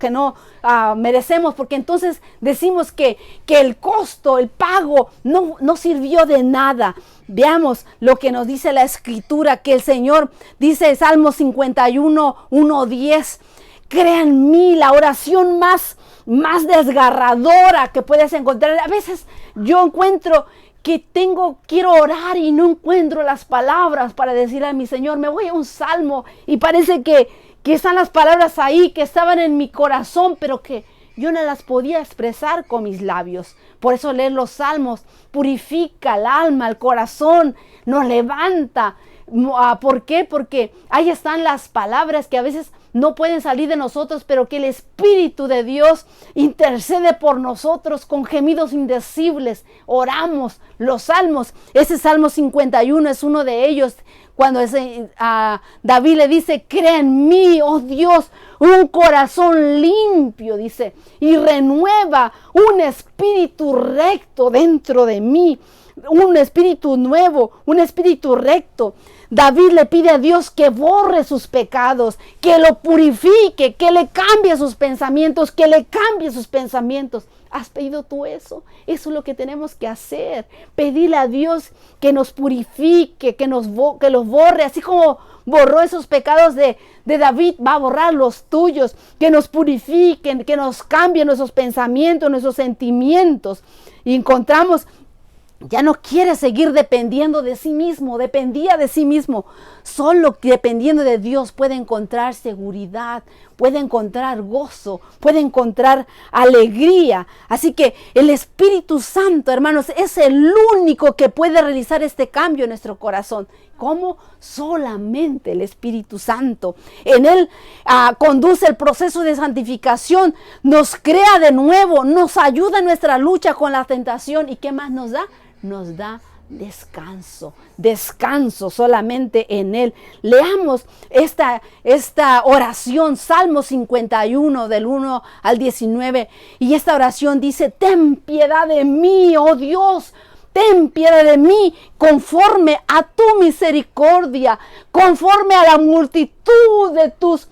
Speaker 1: porque entonces decimos que el costo, el pago no sirvió de nada. Veamos lo que nos dice la Escritura, que el Señor dice, Salmo 51, 1, 10, crea en mí, la oración más desgarradora que puedes encontrar. A veces yo encuentro que quiero orar y no encuentro las palabras para decirle a mi Señor. Me voy a un salmo y parece que están las palabras ahí, que estaban en mi corazón, pero que yo no las podía expresar con mis labios. Por eso leer los salmos purifica el alma, el corazón, nos levanta. ¿Por qué? Porque ahí están las palabras que a veces no pueden salir de nosotros, pero que el Espíritu de Dios intercede por nosotros con gemidos indecibles. Oramos los salmos. Ese Salmo 51 es uno de ellos, cuando David le dice, crea en mí, oh Dios, un corazón limpio, dice, y renueva un espíritu recto dentro de mí. Un espíritu nuevo, un espíritu recto. David le pide a Dios que borre sus pecados, que lo purifique, que le cambie sus pensamientos, que le cambie sus pensamientos. ¿Has pedido tú eso? Eso es lo que tenemos que hacer. Pedirle a Dios que nos purifique, que los borre, así como borró esos pecados de David, va a borrar los tuyos, que nos purifiquen, que nos cambien nuestros pensamientos, nuestros sentimientos. Y encontramos, ya no quiere seguir dependiendo de sí mismo, dependía de sí mismo. Solo dependiendo de Dios puede encontrar seguridad, puede encontrar gozo, puede encontrar alegría. Así que el Espíritu Santo, hermanos, es el único que puede realizar este cambio en nuestro corazón. ¿Cómo? Solamente el Espíritu Santo. En Él conduce el proceso de santificación, nos crea de nuevo, nos ayuda en nuestra lucha con la tentación. ¿Y qué más nos da? Nos da descanso, descanso solamente en Él. Leamos esta oración, Salmo 51 del 1 al 19, y esta oración dice: ten piedad de mí, oh Dios, ten piedad de mí conforme a tu misericordia, conforme a la multitud de tus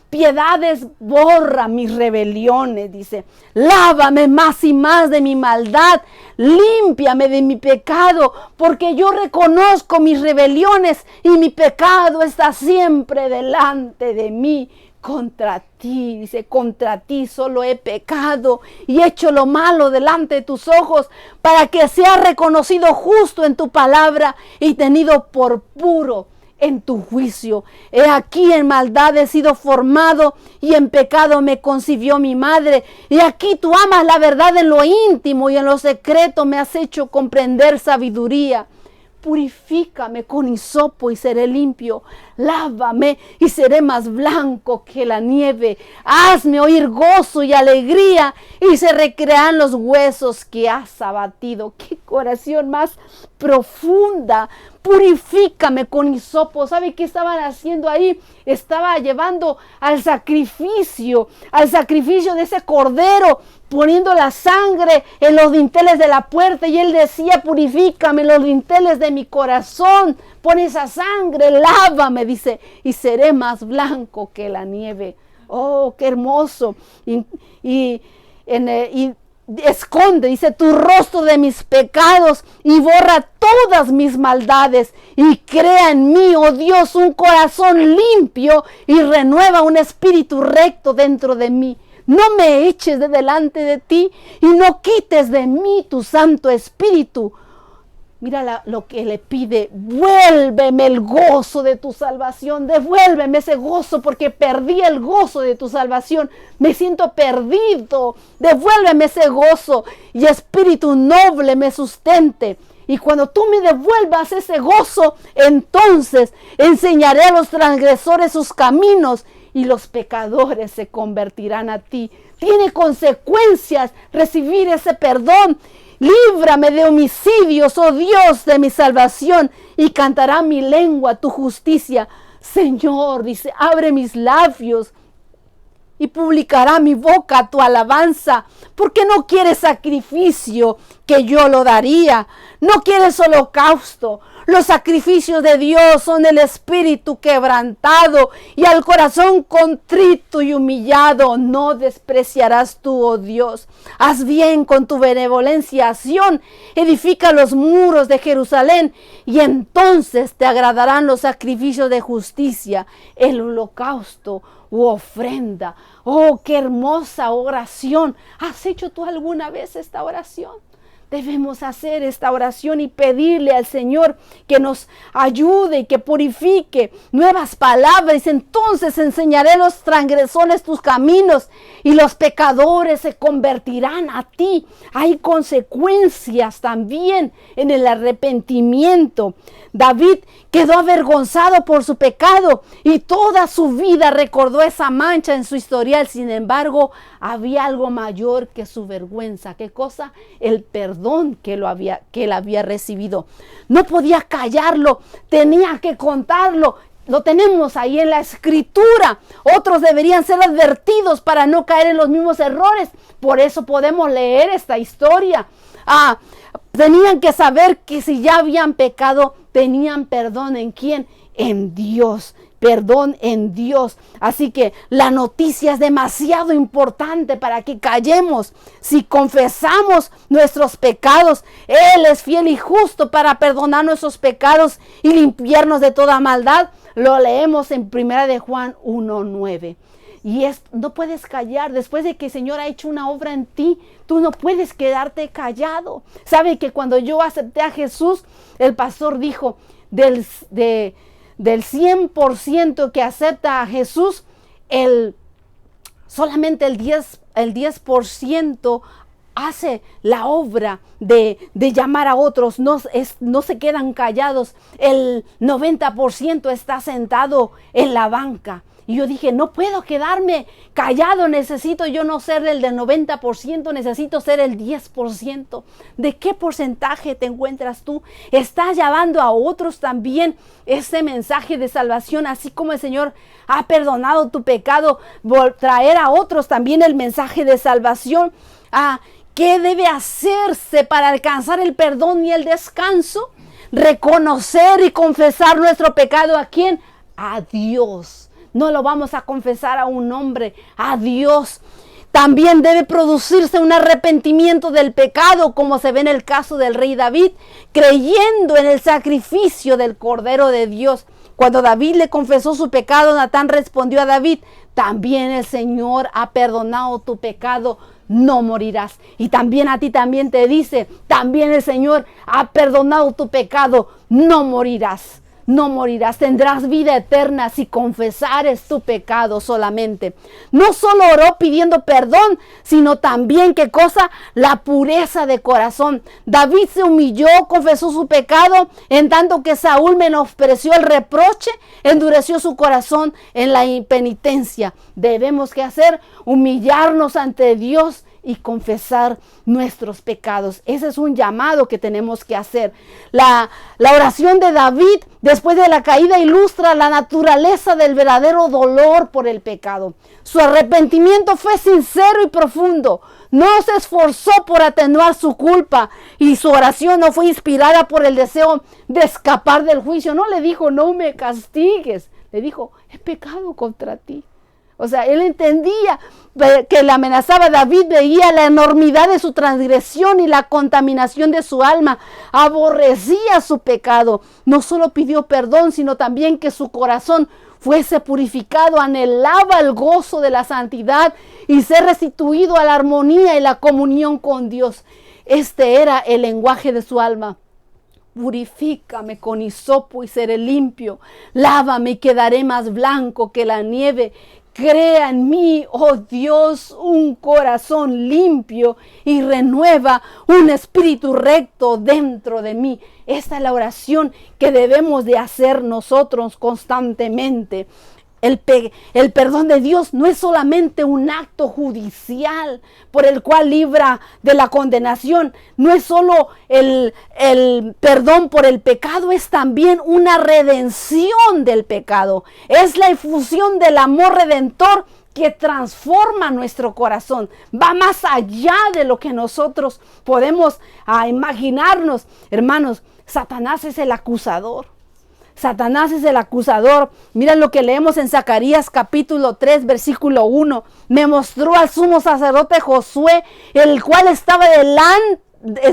Speaker 1: piedades, borra mis rebeliones, dice. Lávame más y más de mi maldad, límpiame de mi pecado, porque yo reconozco mis rebeliones y mi pecado está siempre delante de mí. Contra ti, dice, contra ti solo he pecado y hecho lo malo delante de tus ojos, para que sea reconocido justo en tu palabra y tenido por puro en tu juicio. He aquí en maldad he sido formado y en pecado me concibió mi madre. Y aquí tú amas la verdad en lo íntimo y en lo secreto me has hecho comprender sabiduría. Purifícame con hisopo y seré limpio. Lávame y seré más blanco que la nieve. Hazme oír gozo y alegría y se recrean los huesos que has abatido. ¡Qué oración más profunda! Purifícame con hisopo. ¿Sabe qué estaban haciendo ahí? Estaba llevando al sacrificio de ese cordero, poniendo la sangre en los dinteles de la puerta, y él decía: purifícame los dinteles de mi corazón, pon esa sangre, lávame, dice, y seré más blanco que la nieve. Oh, qué hermoso. Y esconde, dice, tu rostro de mis pecados y borra todas mis maldades y crea en mí, oh Dios, un corazón limpio y renueva un espíritu recto dentro de mí. No me eches de delante de ti y no quites de mí tu Santo Espíritu. Mira lo que le pide: vuélveme el gozo de tu salvación, devuélveme ese gozo porque perdí el gozo de tu salvación, me siento perdido, devuélveme ese gozo y espíritu noble me sustente. Y cuando tú me devuelvas ese gozo, entonces enseñaré a los transgresores sus caminos y los pecadores se convertirán a ti. Tiene consecuencias recibir ese perdón. Líbrame de homicidios, oh Dios de mi salvación, y cantará mi lengua tu justicia. Señor, dice, abre mis labios y publicará mi boca tu alabanza, porque no quieres sacrificio, que yo lo daría. No quieres holocausto. Los sacrificios de Dios son el espíritu quebrantado, y al corazón contrito y humillado no despreciarás tú, oh Dios. Haz bien con tu benevolencia a Sión, edifica los muros de Jerusalén, y entonces te agradarán los sacrificios de justicia, el holocausto u ofrenda. Oh, qué hermosa oración. ¿Has hecho tú alguna vez esta oración? Debemos hacer esta oración y pedirle al Señor que nos ayude y que purifique nuevas palabras. Entonces enseñaré a los transgresores tus caminos y los pecadores se convertirán a ti. Hay consecuencias también en el arrepentimiento. David quedó avergonzado por su pecado y toda su vida recordó esa mancha en su historial. Sin embargo, había algo mayor que su vergüenza. ¿Qué cosa? El perdón que él había recibido. No podía callarlo, tenía que contarlo. lo tenemos ahí en la escritura. Otros deberían ser advertidos para no caer en los mismos errores. Por eso podemos leer esta historia. Tenían que saber que si ya habían pecado, tenían perdón. ¿En quién? En Dios. Perdón en Dios. Así que la noticia es demasiado importante para que callemos. Si confesamos nuestros pecados, Él es fiel y justo para perdonar nuestros pecados y limpiarnos de toda maldad. Lo leemos en 1 de Juan 1:9. Y no puedes callar. Después de que el Señor ha hecho una obra en ti, tú no puedes quedarte callado. ¿Sabe que cuando yo acepté a Jesús, el pastor dijo, del 100% que acepta a Jesús, solamente el 10% hace la obra de llamar a otros, no se quedan callados. El 90% está sentado en la banca. Y yo dije, no puedo quedarme callado, necesito yo no ser el del 90%, necesito ser el 10%. ¿De qué porcentaje te encuentras tú? ¿Estás llevando a otros también ese mensaje de salvación? Así como el Señor ha perdonado tu pecado, traer a otros también el mensaje de salvación. ¿Qué debe hacerse para alcanzar el perdón y el descanso? Reconocer y confesar nuestro pecado. ¿A quién? A Dios. No lo vamos a confesar a un hombre, a Dios. También debe producirse un arrepentimiento del pecado, como se ve en el caso del rey David, creyendo en el sacrificio del Cordero de Dios. Cuando David le confesó su pecado, Natán respondió a David, también el Señor ha perdonado tu pecado, no morirás. Y también a ti también te dice, también el Señor ha perdonado tu pecado, no morirás. No morirás, tendrás vida eterna si confesares tu pecado solamente. No solo oró pidiendo perdón, sino también, ¿qué cosa? La pureza de corazón. David se humilló, confesó su pecado, en tanto que Saúl menospreció el reproche, endureció su corazón en la impenitencia. Debemos que hacer, humillarnos ante Dios y confesar nuestros pecados. Ese es un llamado que tenemos que hacer. La oración de David después de la caída ilustra la naturaleza del verdadero dolor por el pecado. Su arrepentimiento fue sincero y profundo. No se esforzó por atenuar su culpa y su oración no fue inspirada por el deseo de escapar del juicio. No le dijo, no me castigues. Le dijo, he pecado contra ti. O sea, él entendía que le amenazaba a David, veía la enormidad de su transgresión y la contaminación de su alma, aborrecía su pecado. No solo pidió perdón, sino también que su corazón fuese purificado, anhelaba el gozo de la santidad y ser restituido a la armonía y la comunión con Dios. Este era el lenguaje de su alma. Purifícame con hisopo y seré limpio. Lávame y quedaré más blanco que la nieve. Crea en mí, oh Dios, un corazón limpio y renueva un espíritu recto dentro de mí. Esta es la oración que debemos de hacer nosotros constantemente. El perdón de Dios no es solamente un acto judicial por el cual libra de la condenación. No es solo el perdón por el pecado, es también una redención del pecado. Es la efusión del amor redentor que transforma nuestro corazón. Va más allá de lo que nosotros podemos imaginarnos. Hermanos, Satanás es el acusador. Satanás es el acusador. Mira lo que leemos en Zacarías capítulo 3, versículo 1. Me mostró al sumo sacerdote Josué, el cual estaba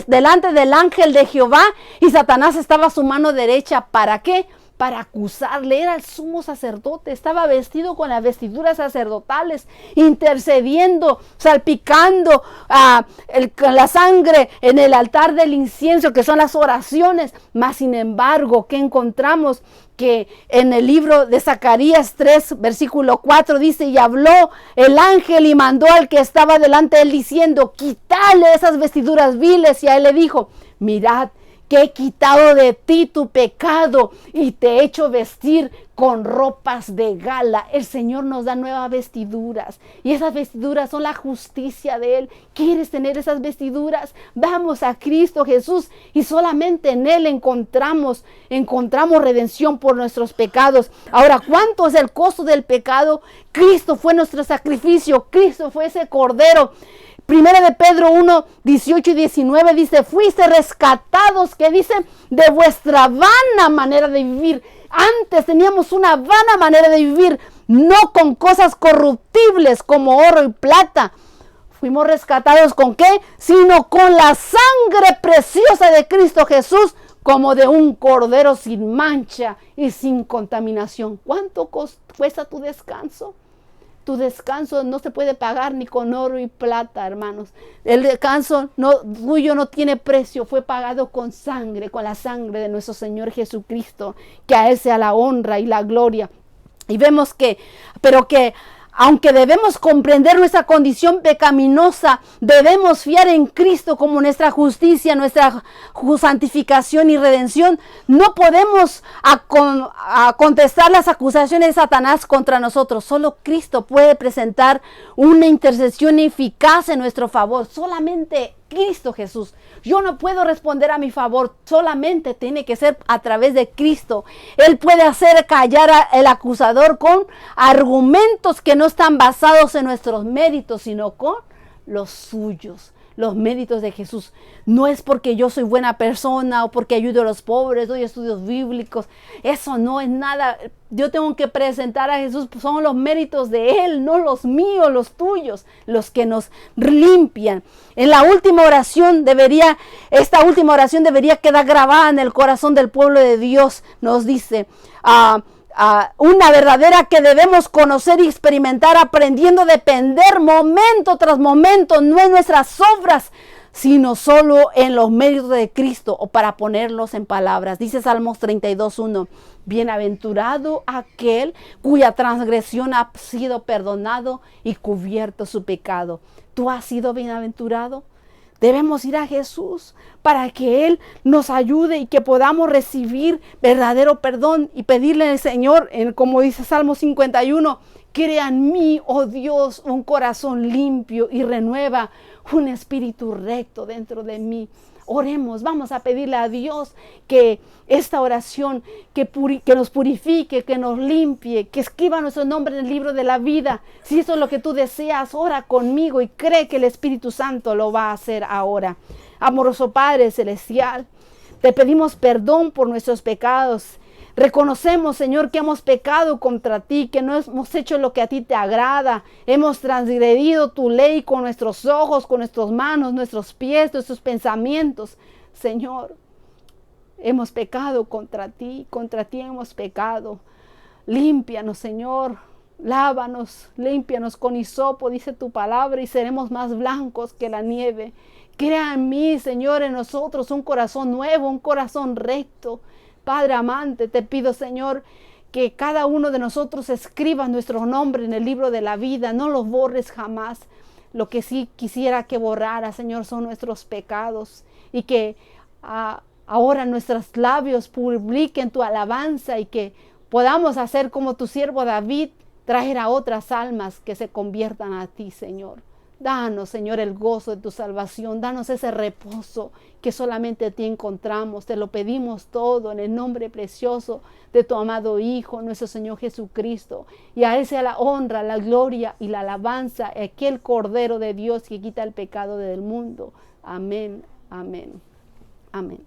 Speaker 1: delante del ángel de Jehová, y Satanás estaba a su mano derecha. ¿Para qué? Para acusarle. Era el sumo sacerdote, estaba vestido con las vestiduras sacerdotales, intercediendo, salpicando la sangre en el altar del incienso, que son las oraciones. Mas sin embargo, ¿qué encontramos? Que en el libro de Zacarías 3, versículo 4 dice, y habló el ángel y mandó al que estaba delante de él diciendo, quítale esas vestiduras viles, y a él le dijo, mirad, que he quitado de ti tu pecado y te he hecho vestir con ropas de gala. El Señor nos da nuevas vestiduras y esas vestiduras son la justicia de Él. ¿Quieres tener esas vestiduras? Vamos a Cristo Jesús y solamente en Él encontramos redención por nuestros pecados. Ahora, ¿cuánto es el costo del pecado? Cristo fue nuestro sacrificio. Cristo fue ese cordero. Primera de Pedro 1, 18 y 19 dice, fuiste rescatados, que dice, de vuestra vana manera de vivir. Antes teníamos una vana manera de vivir, no con cosas corruptibles como oro y plata. Fuimos rescatados ¿con qué? Sino con la sangre preciosa de Cristo Jesús, como de un cordero sin mancha y sin contaminación. ¿Cuánto cuesta tu descanso? Tu descanso no se puede pagar ni con oro y plata, hermanos. El descanso tuyo no tiene precio. Fue pagado con sangre, con la sangre de nuestro Señor Jesucristo. Que a Él sea la honra y la gloria. Y vemos pero aunque debemos comprender nuestra condición pecaminosa, debemos fiar en Cristo como nuestra justicia, nuestra santificación y redención. No podemos contestar las acusaciones de Satanás contra nosotros. Solo Cristo puede presentar una intercesión eficaz en nuestro favor. Solamente Cristo Jesús. Yo no puedo responder a mi favor, solamente tiene que ser a través de Cristo. Él puede hacer callar al acusador con argumentos que no están basados en nuestros méritos, sino con los suyos. Los méritos de Jesús. No es porque yo soy buena persona o porque ayudo a los pobres, doy estudios bíblicos. Eso no es nada. Yo tengo que presentar a Jesús. Son los méritos de Él, no los míos, los tuyos, los que nos limpian. En la última oración esta última oración debería quedar grabada en el corazón del pueblo de Dios. Nos dice, una verdadera que debemos conocer y experimentar, aprendiendo a depender momento tras momento, no en nuestras obras, sino solo en los méritos de Cristo, o para ponerlos en palabras. Dice Salmos 32:1, bienaventurado aquel cuya transgresión ha sido perdonado y cubierto su pecado. ¿Tú has sido bienaventurado? Debemos ir a Jesús para que Él nos ayude y que podamos recibir verdadero perdón y pedirle al Señor, como dice Salmo 51, crea en mí, oh Dios, un corazón limpio y renueva un espíritu recto dentro de mí. Oremos, vamos a pedirle a Dios que esta oración, que nos purifique, que nos limpie, que escriba nuestro nombre en el libro de la vida. Si eso es lo que tú deseas, ora conmigo y cree que el Espíritu Santo lo va a hacer ahora. Amoroso Padre Celestial, te pedimos perdón por nuestros pecados. Reconocemos, Señor, que hemos pecado contra ti, que no hemos hecho lo que a ti te agrada. Hemos transgredido tu ley con nuestros ojos, con nuestras manos, nuestros pies, nuestros pensamientos. Señor, hemos pecado contra ti hemos pecado. Límpianos, Señor, lávanos, límpianos con hisopo, dice tu palabra, y seremos más blancos que la nieve. Crea en mí, Señor, en nosotros un corazón nuevo, un corazón recto. Padre amante, te pido, Señor, que cada uno de nosotros escriba nuestro nombre en el libro de la vida. No los borres jamás. Lo que sí quisiera que borrara, Señor, son nuestros pecados. Y que ahora nuestros labios publiquen tu alabanza y que podamos hacer como tu siervo David, traer a otras almas que se conviertan a ti, Señor. Danos, Señor, el gozo de tu salvación. Danos ese reposo que solamente a ti encontramos. Te lo pedimos todo en el nombre precioso de tu amado Hijo, nuestro Señor Jesucristo. Y a Él sea la honra, la gloria y la alabanza, aquel Cordero de Dios que quita el pecado del mundo. Amén, amén, amén.